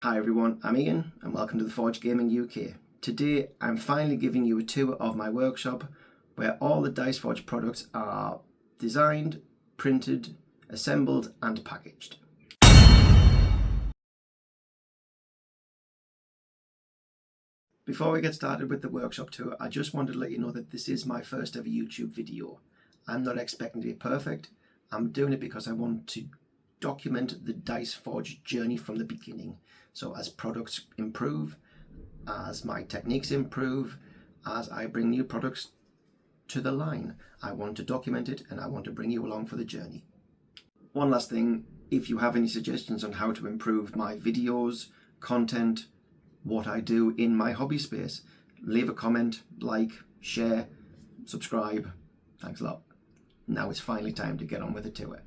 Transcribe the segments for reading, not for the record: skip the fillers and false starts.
Hi everyone, I'm Ian and welcome to the Forge Gaming UK. Today I'm finally giving you a tour of my workshop where all the DiceForge products are designed, printed, assembled and packaged. Before we get started with the workshop tour, I just wanted to let you know that this is my first ever YouTube video. I'm not expecting to be perfect. I'm doing it because I want to document the DiceForge journey from the beginning. So as products improve, as my techniques improve, as I bring new products to the line, I want to document it and I want to bring you along for the journey. One last thing, if you have any suggestions on how to improve my videos, content, what I do in my hobby space, leave a comment, like, share, subscribe. Thanks a lot. Now it's finally time to get on with the tour.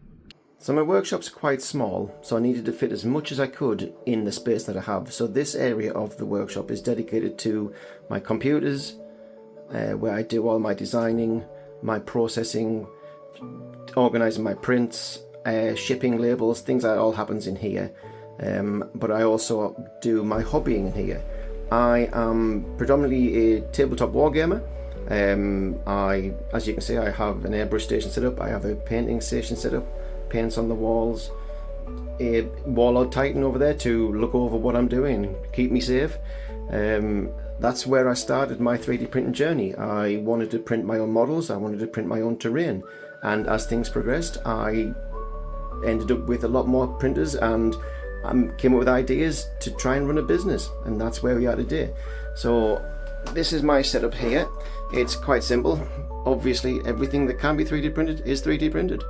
So my workshop's quite small, so I needed to fit as much as I could in the space that I have. So this area of the workshop is dedicated to my computers, where I do all my designing, my processing, organising my prints, shipping labels, things that all happens in here. But I also do my hobbying in here. I am predominantly a tabletop wargamer. As you can see, I have an airbrush station set up, I have a painting station set up, paints on the walls, a Warlord Titan over there to look over what I'm doing, keep me safe. That's where I started my 3D printing journey. I wanted to print my own models, I wanted to print my own terrain, and as things progressed I ended up with a lot more printers and came up with ideas to try and run a business, and that's where we are today. So this is my setup here. It's quite simple. Obviously everything that can be 3D printed is 3D printed.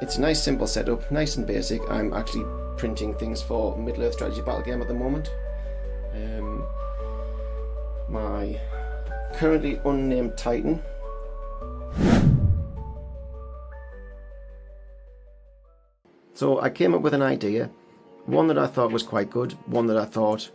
It's a nice simple setup, nice and basic. I'm actually printing things for Middle-earth strategy battle game at the moment. My currently unnamed Titan. So I came up with an idea, one that I thought was quite good, one that I thought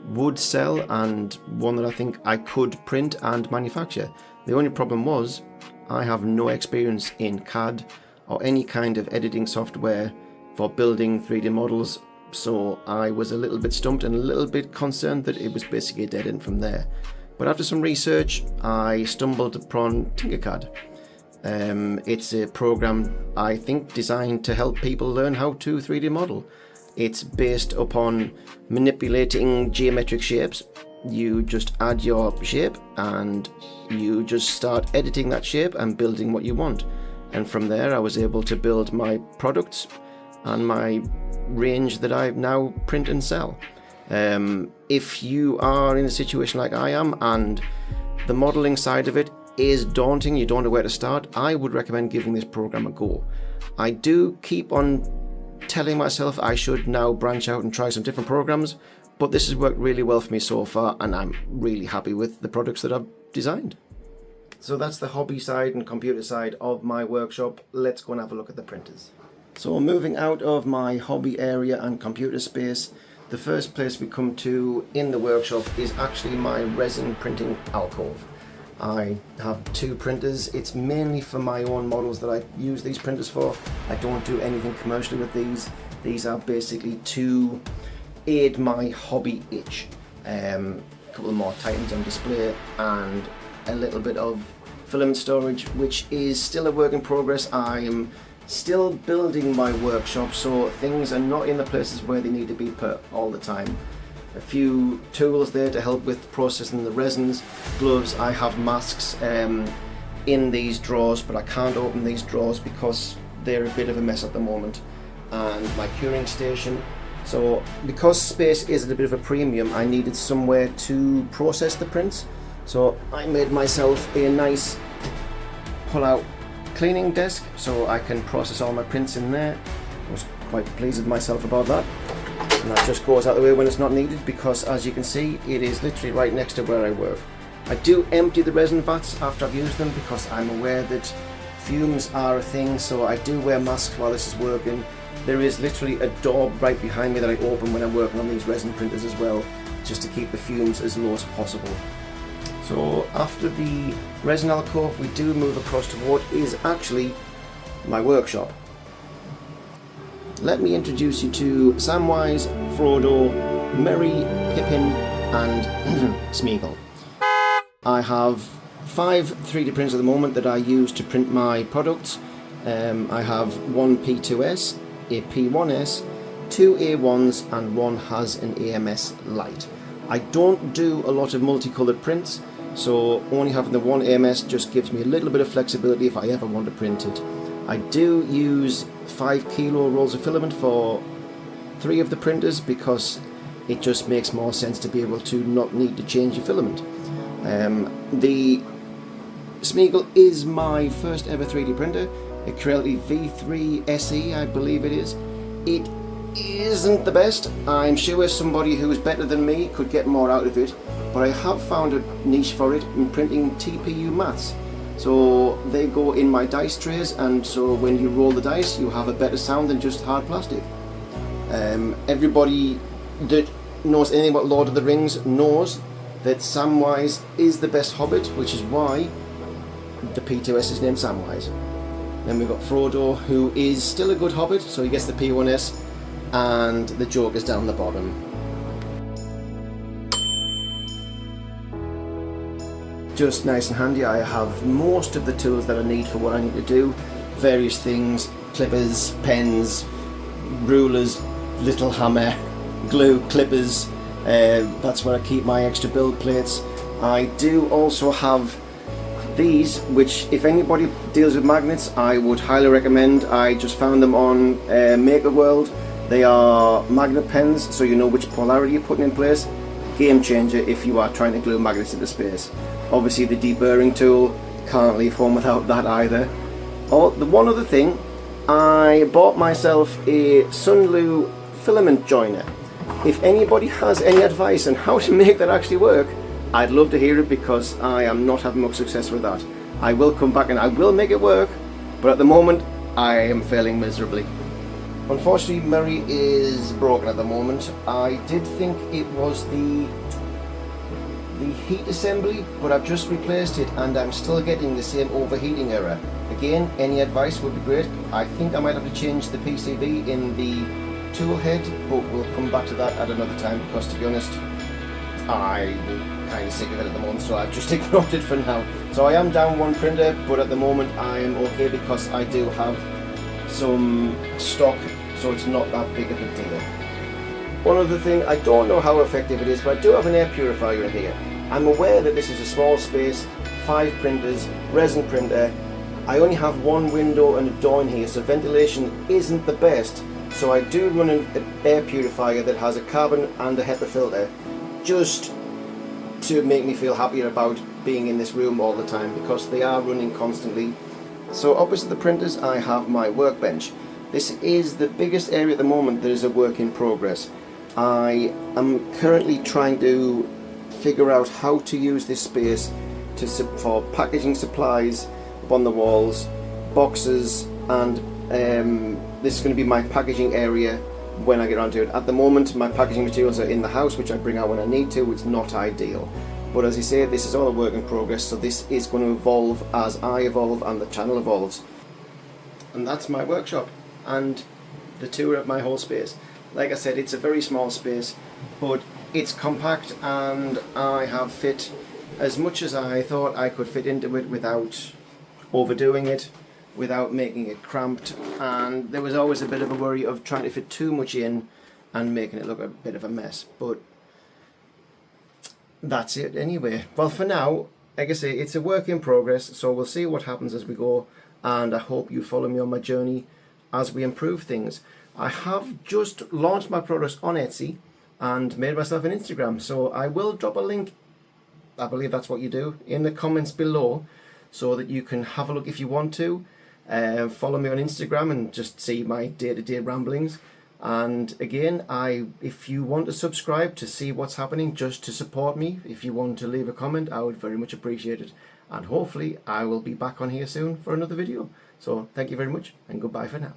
would sell, and one that I think I could print and manufacture. The only problem was I have no experience in CAD or any kind of editing software for building 3D models, so I was a little bit stumped and a little bit concerned that it was basically a dead end from there. But after some research I stumbled upon Tinkercad. It's a program I think designed to help people learn how to 3D model. It's based upon manipulating geometric shapes. You just add your shape and you just start editing that shape and building what you want. And from there I was able to build my products and my range that I now print and sell. If you are in a situation like I am and the modeling side of it is daunting, you don't know where to start, I would recommend giving this program a go. I do keep on telling myself I should now branch out and try some different programs, but this has worked really well for me so far and I'm really happy with the products that I've designed. So that's the hobby side and computer side of my workshop. Let's go and have a look at the printers. So moving out of my hobby area and computer space, the first place we come to in the workshop is actually my resin printing alcove. I have two printers. It's mainly for my own models that I use these printers for. I don't do anything commercially with these. These are basically to aid my hobby itch. A couple more Titans on display and a little bit of filament storage, which is still a work in progress. I am still building my workshop, so things are not in the places where they need to be put all the time. A few tools there to help with processing the resins, gloves. I have masks in these drawers, but I can't open these drawers because they're a bit of a mess at the moment. And my curing station. So because space is at a bit of a premium, I needed somewhere to process the prints. So I made myself a nice pull-out cleaning desk so I can process all my prints in there. I was quite pleased with myself about that. And that just goes out the way when it's not needed, because as you can see it is literally right next to where I work. I do empty the resin vats after I've used them because I'm aware that fumes are a thing, so I do wear masks while this is working. There is literally a door right behind me that I open when I'm working on these resin printers as well, just to keep the fumes as low as possible. So after the resin alcove we do move across to what is actually my workshop. let me introduce you to Samwise, Frodo, Merry, Pippin and Smeagol. I have 5 3D printers at the moment that I use to print my products. I have one P2S, a P1S, 2 A1s and one has an AMS Lite. I don't do a lot of multicoloured prints, so only having the one AMS just gives me a little bit of flexibility if I ever want to print it. I do use 5 kilo rolls of filament for 3 of the printers because it just makes more sense to be able to not need to change your filament. The Smeagol is my first ever 3D printer, a Creality V3 SE I believe it is. It isn't the best. I'm sure somebody who's better than me could get more out of it, but I have found a niche for it in printing TPU mats. So they go in my dice trays, and so when you roll the dice you have a better sound than just hard plastic. Everybody that knows anything about Lord of the Rings knows that Samwise is the best hobbit, which is why the P2S is named Samwise. Then we've got Frodo, who is still a good hobbit, so he gets the P1S, and the Joker's down the bottom. Just nice and handy. I have most of the tools that I need for what I need to do. Various things, clippers, pens, rulers, little hammer, glue, clippers. That's where I keep my extra build plates. I do also have these, which if anybody deals with magnets I would highly recommend. I just found them on Maker World. They are magnet pens, so you know which polarity you're putting in place. Game changer if you are trying to glue magnets into space. Obviously the deburring tool, can't leave home without that either. Oh, the one other thing, I bought myself a Sunlu filament joiner. If anybody has any advice on how to make that actually work, I'd love to hear it, because I am not having much success with that. I will come back and I will make it work, but at the moment I am failing miserably. Unfortunately Murray is broken at the moment. I did think it was the heat assembly, but I've just replaced it and I'm still getting the same overheating error. Again, any advice would be great. I think I might have to change the PCB in the tool head, but we'll come back to that at another time, because to be honest I'm kind of sick of it at the moment, so I've just ignored it for now. So I am down one printer, but at the moment I am okay because I do have some stock, so it's not that big of a deal. One other thing, I don't know how effective it is, but I do have an air purifier in here. I'm aware that this is a small space, 5 printers, resin printer. I only have one window and a door in here, so ventilation isn't the best. So I do run an air purifier that has a carbon and a HEPA filter, just to make me feel happier about being in this room all the time, because they are running constantly. So opposite the printers I have my workbench. This is the biggest area at the moment that is a work in progress. I am currently trying to figure out how to use this space for packaging supplies up on the walls, boxes, and this is going to be my packaging area when I get around to it. At the moment my packaging materials are in the house, which I bring out when I need to. It's not ideal, but as I say, this is all a work in progress, so this is going to evolve as I evolve and the channel evolves. And that's my workshop and the tour of my whole space. Like I said, it's a very small space, but it's compact, and I have fit as much as I thought I could fit into it without overdoing it, without making it cramped. And there was always a bit of a worry of trying to fit too much in and making it look a bit of a mess, but that's it anyway. Well, for now, like I say, it's a work in progress, so we'll see what happens as we go, and I hope you follow me on my journey as we improve things. I have just launched my products on Etsy and made myself an Instagram, so I will drop a link, I believe that's what you do, in the comments below, so that you can have a look if you want to. Follow me on Instagram and just see my day-to-day ramblings. And again, if you want to subscribe to see what's happening, just to support me, if you want to leave a comment, I would very much appreciate it. And hopefully I will be back on here soon for another video. So thank you very much, and goodbye for now.